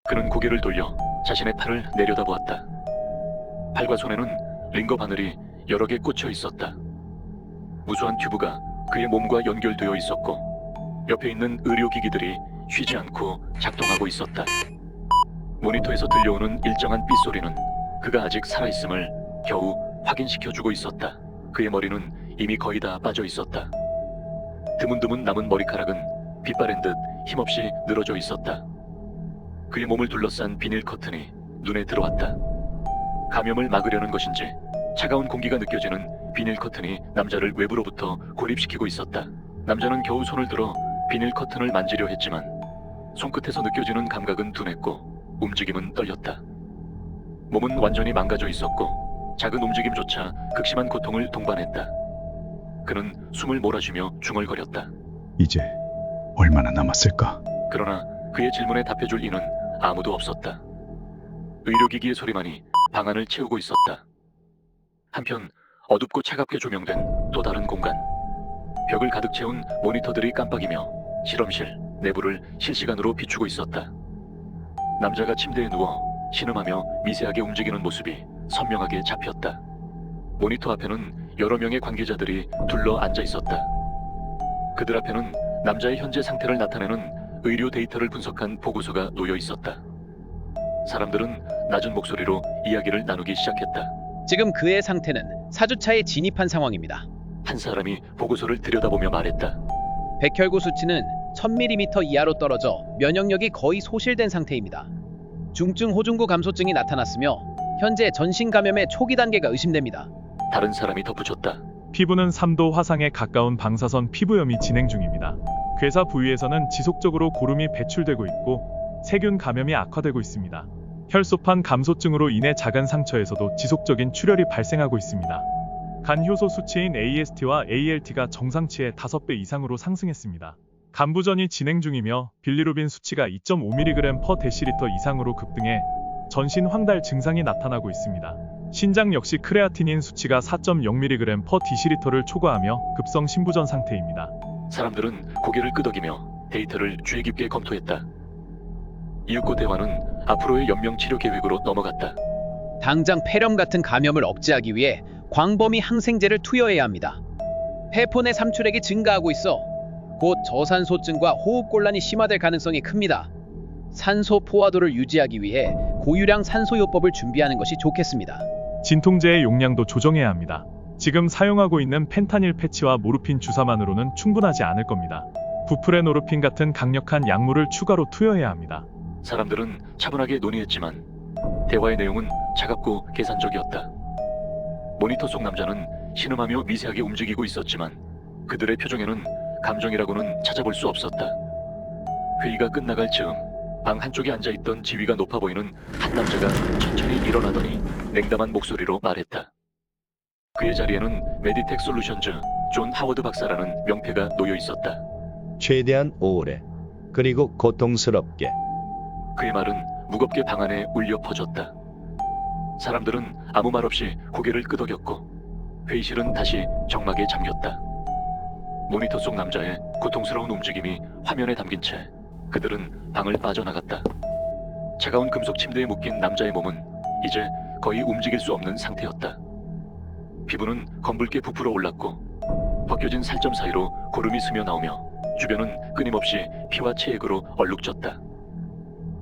그는 고개를 돌려 자신의 팔을 내려다보았다. 팔과 손에는 링거 바늘이 여러 개 꽂혀 있었다. 무수한 튜브가 그의 몸과 연결되어 있었고 옆에 있는 의료기기들이 쉬지 않고 작동하고 있었다. 모니터에서 들려오는 일정한 빗소리는 그가 아직 살아있음을 겨우 확인시켜주고 있었다. 그의 머리는 이미 거의 다 빠져 있었다. 드문드문 남은 머리카락은 빛바랜 듯 힘없이 늘어져 있었다. 그의 몸을 둘러싼 비닐 커튼이 눈에 들어왔다. 감염을 막으려는 것인지 차가운 공기가 느껴지는 비닐 커튼이 남자를 외부로부터 고립시키고 있었다. 남자는 겨우 손을 들어 비닐 커튼을 만지려 했지만 손끝에서 느껴지는 감각은 둔했고 움직임은 떨렸다. 몸은 완전히 망가져 있었고 작은 움직임조차 극심한 고통을 동반했다. 그는 숨을 몰아쉬며 중얼거렸다. 이제 얼마나 남았을까? 그러나 그의 질문에 답해줄 이는 아무도 없었다. 의료기기의 소리만이 방 안을 채우고 있었다. 한편 어둡고 차갑게 조명된 또 다른 공간. 벽을 가득 채운 모니터들이 깜빡이며 실험실 내부를 실시간으로 비추고 있었다. 남자가 침대에 누워 신음하며 미세하게 움직이는 모습이 선명하게 잡혔다. 모니터 앞에는 여러 명의 관계자들이 둘러 앉아 있었다. 그들 앞에는 남자의 현재 상태를 나타내는 의료 데이터를 분석한 보고서가 놓여 있었다. 사람들은 낮은 목소리로 이야기를 나누기 시작했다. 지금 그의 상태는 사주차에 진입한 상황입니다. 한 사람이 보고서를 들여다보며 말했다. 백혈구 수치는 1000mm 이하로 떨어져 면역력이 거의 소실된 상태입니다. 중증 호중구 감소증이 나타났으며 현재 전신 감염의 초기 단계가 의심됩니다. 다른 사람이 덧붙였다. 피부는 3도 화상에 가까운 방사선 피부염이 진행 중입니다. 괴사 부위에서는 지속적으로 고름이 배출되고 있고 세균 감염이 악화되고 있습니다. 혈소판 감소증으로 인해 작은 상처에서도 지속적인 출혈이 발생하고 있습니다. 간 효소 수치인 AST와 ALT가 정상치의 5배 이상으로 상승했습니다. 간부전이 진행 중이며 빌리루빈 수치가 2.5mg/dL 이상으로 급등해 전신 황달 증상이 나타나고 있습니다. 신장 역시 크레아티닌 수치가 4.0mg/dL를 초과하며 급성 신부전 상태입니다. 사람들은 고개를 끄덕이며 데이터를 주의 깊게 검토했다. 이윽고 대화는 앞으로의 연명 치료 계획으로 넘어갔다. 당장 폐렴 같은 감염을 억제하기 위해 광범위 항생제를 투여해야 합니다. 폐포 내 삼출액이 증가하고 있어 곧 저산소증과 호흡곤란이 심화될 가능성이 큽니다. 산소 포화도를 유지하기 위해 고유량 산소요법을 준비하는 것이 좋겠습니다. 진통제의 용량도 조정해야 합니다. 지금 사용하고 있는 펜타닐 패치와 모르핀 주사만으로는 충분하지 않을 겁니다. 부프레노르핀 같은 강력한 약물을 추가로 투여해야 합니다. 사람들은 차분하게 논의했지만 대화의 내용은 차갑고 계산적이었다. 모니터 속 남자는 신음하며 미세하게 움직이고 있었지만 그들의 표정에는 감정이라고는 찾아볼 수 없었다. 회의가 끝나갈 즈음 방 한쪽에 앉아있던 지위가 높아 보이는 한 남자가 천천히 일어나더니 냉담한 목소리로 말했다. 그의 자리에는 메디텍 솔루션즈 존 하워드 박사라는 명패가 놓여 있었다. 최대한 오래 그리고 고통스럽게. 그의 말은 무겁게 방 안에 울려 퍼졌다. 사람들은 아무 말 없이 고개를 끄덕였고 회의실은 다시 정막에 잠겼다. 모니터 속 남자의 고통스러운 움직임이 화면에 담긴 채 그들은 방을 빠져나갔다. 차가운 금속 침대에 묶인 남자의 몸은 이제 거의 움직일 수 없는 상태였다. 피부는 검붉게 부풀어 올랐고 벗겨진 살점 사이로 고름이 스며 나오며 주변은 끊임없이 피와 체액으로 얼룩졌다.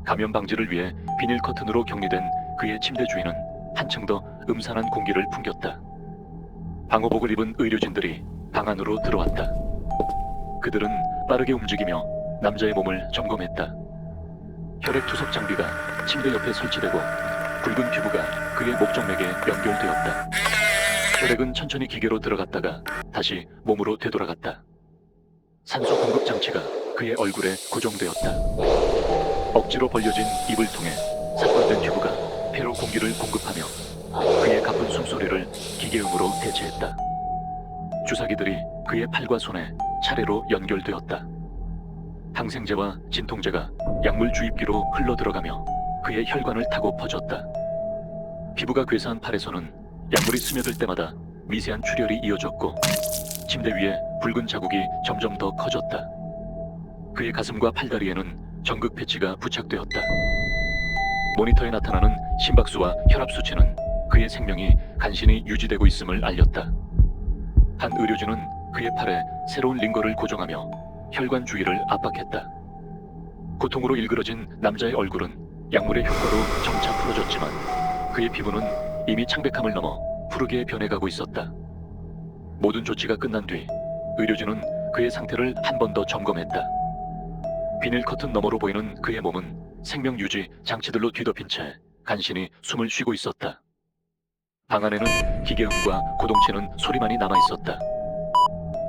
감염 방지를 위해 비닐 커튼으로 격리된 그의 침대 주위는 한층 더 음산한 공기를 풍겼다. 방호복을 입은 의료진들이 방 안으로 들어왔다. 그들은 빠르게 움직이며 남자의 몸을 점검했다. 혈액 투석 장비가 침대 옆에 설치되고 굵은 튜브가 그의 목정맥에 연결되었다. 혈액은 천천히 기계로 들어갔다가 다시 몸으로 되돌아갔다. 산소 공급 장치가 그의 얼굴에 고정되었다. 억지로 벌려진 입을 통해 삭발된 튜브가 폐로 공기를 공급하며 그의 가쁜 숨소리를 기계음으로 대체했다. 주사기들이 그의 팔과 손에 차례로 연결되었다. 항생제와 진통제가 약물 주입기로 흘러들어가며 그의 혈관을 타고 퍼졌다. 피부가 괴사한 팔에서는 약물이 스며들 때마다 미세한 출혈이 이어졌고 침대 위에 붉은 자국이 점점 더 커졌다. 그의 가슴과 팔다리에는 전극 패치가 부착되었다. 모니터에 나타나는 심박수와 혈압 수치는 그의 생명이 간신히 유지되고 있음을 알렸다. 한 의료진은 그의 팔에 새로운 링거를 고정하며 혈관 주위를 압박했다. 고통으로 일그러진 남자의 얼굴은 약물의 효과로 점차 풀어졌지만 그의 피부는 이미 창백함을 넘어 푸르게 변해가고 있었다. 모든 조치가 끝난 뒤 의료진은 그의 상태를 한 번 더 점검했다. 비닐 커튼 너머로 보이는 그의 몸은 생명 유지 장치들로 뒤덮인 채 간신히 숨을 쉬고 있었다. 방 안에는 기계음과 고동치는 소리만이 남아 있었다.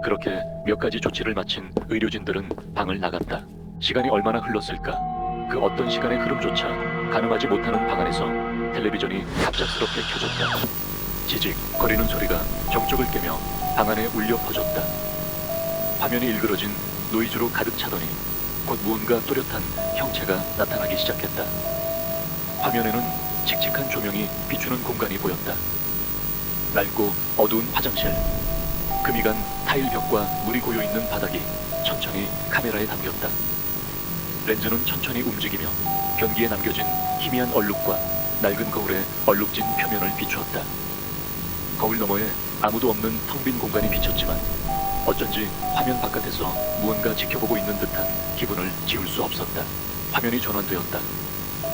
그렇게 몇 가지 조치를 마친 의료진들은 방을 나갔다. 시간이 얼마나 흘렀을까? 그 어떤 시간의 흐름조차 가늠하지 못하는 방 안에서 텔레비전이 갑작스럽게 켜졌다. 지직 거리는 소리가 정적을 깨며 방 안에 울려 퍼졌다. 화면이 일그러진 노이즈로 가득 차더니 곧 무언가 또렷한 형체가 나타나기 시작했다. 화면에는 칙칙한 조명이 비추는 공간이 보였다. 낡고 어두운 화장실, 금이 간 타일 벽과 물이 고여있는 바닥이 천천히 카메라에 담겼다. 렌즈는 천천히 움직이며 변기에 남겨진 희미한 얼룩과 낡은 거울의 얼룩진 표면을 비추었다. 거울 너머에 아무도 없는 텅 빈 공간이 비쳤지만 어쩐지 화면 바깥에서 무언가 지켜보고 있는 듯한 기분을 지울 수 없었다. 화면이 전환되었다.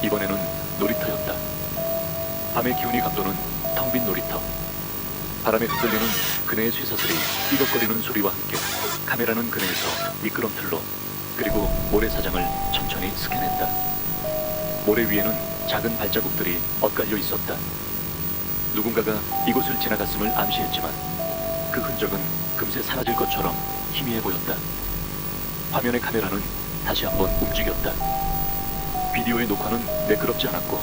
이번에는 놀이터였다. 밤의 기운이 감도는 텅 빈 놀이터. 바람에 흔들리는 그네의 쇠사슬이 삐걱거리는 소리와 함께 카메라는 그네에서 미끄럼틀로 그리고 모래사장을 천천히 스캔했다. 모래 위에는 작은 발자국들이 엇갈려 있었다. 누군가가 이곳을 지나갔음을 암시했지만 그 흔적은 금세 사라질 것처럼 희미해 보였다. 화면의 카메라는 다시 한번 움직였다. 비디오의 녹화는 매끄럽지 않았고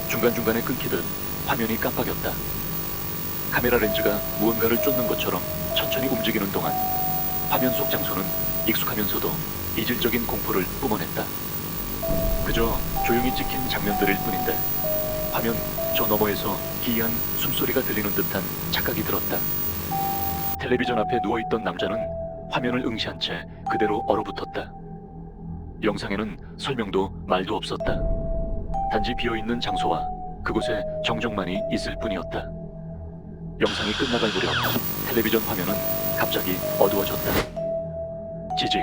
중간중간에 끊기듯 화면이 깜빡였다. 카메라 렌즈가 무언가를 쫓는 것처럼 천천히 움직이는 동안 화면 속 장소는 익숙하면서도 이질적인 공포를 뿜어냈다. 그저 조용히 찍힌 장면들일 뿐인데 화면 저 너머에서 기이한 숨소리가 들리는 듯한 착각이 들었다. 텔레비전 앞에 누워있던 남자는 화면을 응시한 채 그대로 얼어붙었다. 영상에는 설명도 말도 없었다. 단지 비어있는 장소와 그곳에 정적만이 있을 뿐이었다. 영상이 끝나갈 무렵 텔레비전 화면은 갑자기 어두워졌다. 지직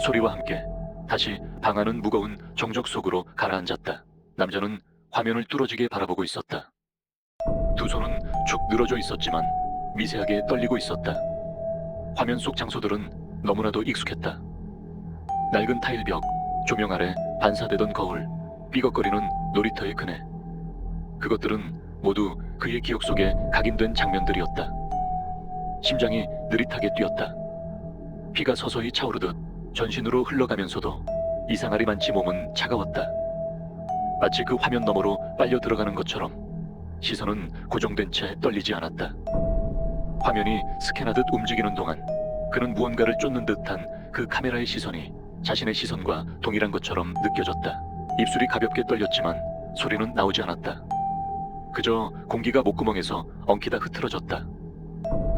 소리와 함께 다시 방 안은 무거운 정적 속으로 가라앉았다. 남자는 화면을 뚫어지게 바라보고 있었다. 두 손은 축 늘어져 있었지만 미세하게 떨리고 있었다. 화면 속 장소들은 너무나도 익숙했다. 낡은 타일벽, 조명 아래 반사되던 거울, 삐걱거리는 놀이터의 그네. 그것들은 모두 그의 기억 속에 각인된 장면들이었다. 심장이 느릿하게 뛰었다. 피가 서서히 차오르듯 전신으로 흘러가면서도 이상하리 많지 몸은 차가웠다. 마치 그 화면 너머로 빨려 들어가는 것처럼 시선은 고정된 채 떨리지 않았다. 화면이 스캔하듯 움직이는 동안 그는 무언가를 쫓는 듯한 그 카메라의 시선이 자신의 시선과 동일한 것처럼 느껴졌다. 입술이 가볍게 떨렸지만 소리는 나오지 않았다. 그저 공기가 목구멍에서 엉키다 흐트러졌다.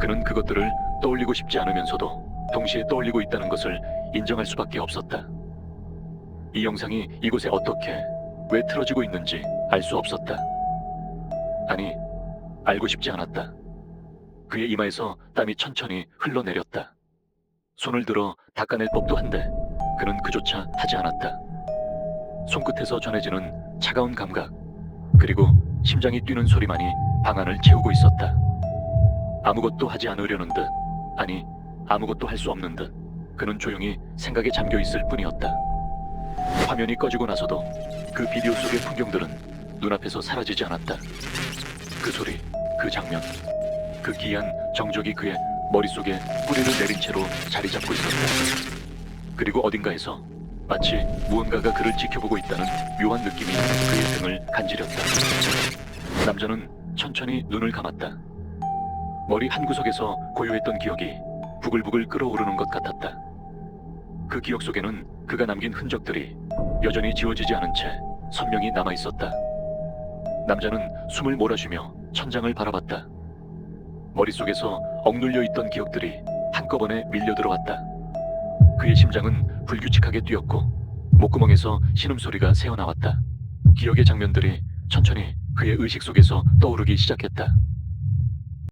그는 그것들을 떠올리고 싶지 않으면서도 동시에 떠올리고 있다는 것을 인정할 수밖에 없었다. 이 영상이 이곳에 어떻게, 왜 틀어지고 있는지 알 수 없었다. 아니, 알고 싶지 않았다. 그의 이마에서 땀이 천천히 흘러내렸다. 손을 들어 닦아낼 법도 한데 그는 그조차 하지 않았다. 손끝에서 전해지는 차가운 감각, 그리고 심장이 뛰는 소리만이 방 안을 채우고 있었다. 아무것도 하지 않으려는 듯, 아니 아무것도 할 수 없는 듯 그는 조용히 생각에 잠겨 있을 뿐이었다. 화면이 꺼지고 나서도 그 비디오 속의 풍경들은 눈앞에서 사라지지 않았다. 그 소리, 그 장면, 그 기이한 정적이 그의 머릿속에 뿌리를 내린 채로 자리 잡고 있었다. 그리고 어딘가에서 마치 무언가가 그를 지켜보고 있다는 묘한 느낌이 그의 등을 간지렸다. 남자는 천천히 눈을 감았다. 머리 한구석에서 고요했던 기억이 부글부글 끓어오르는 것 같았다. 그 기억 속에는 그가 남긴 흔적들이 여전히 지워지지 않은 채 선명히 남아있었다. 남자는 숨을 몰아쉬며 천장을 바라봤다. 머릿속에서 억눌려 있던 기억들이 한꺼번에 밀려 들어왔다. 그의 심장은 불규칙하게 뛰었고 목구멍에서 신음소리가 새어나왔다. 기억의 장면들이 천천히 그의 의식 속에서 떠오르기 시작했다.